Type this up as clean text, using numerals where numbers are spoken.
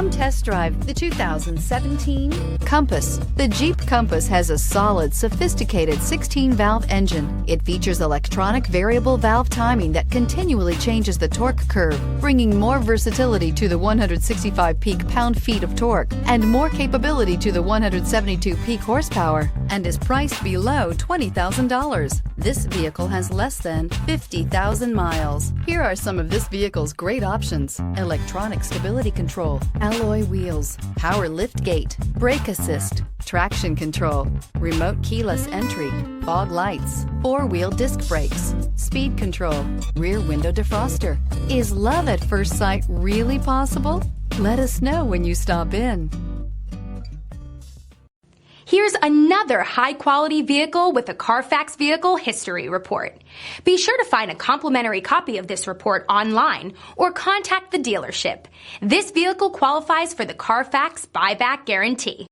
Come test drive the 2017 Compass. The Jeep Compass has a solid, sophisticated 16-valve engine. It features electronic variable valve timing that continually changes the torque curve, bringing more versatility to the 165 peak pound-feet of torque and more capability to the 172 peak horsepower, and is priced below $20,000. This vehicle has less than 50,000 miles. Here are some of this vehicle's great options: electronic stability control, alloy wheels, power lift gate, brake assist, traction control, remote keyless entry, fog lights, four-wheel disc brakes, speed control, rear window defroster. Is love at first sight really possible? Let us know when you stop in. Here's another high-quality vehicle with a Carfax Vehicle History Report. Be sure to find a complimentary copy of this report online or contact the dealership. This vehicle qualifies for the Carfax Buyback Guarantee.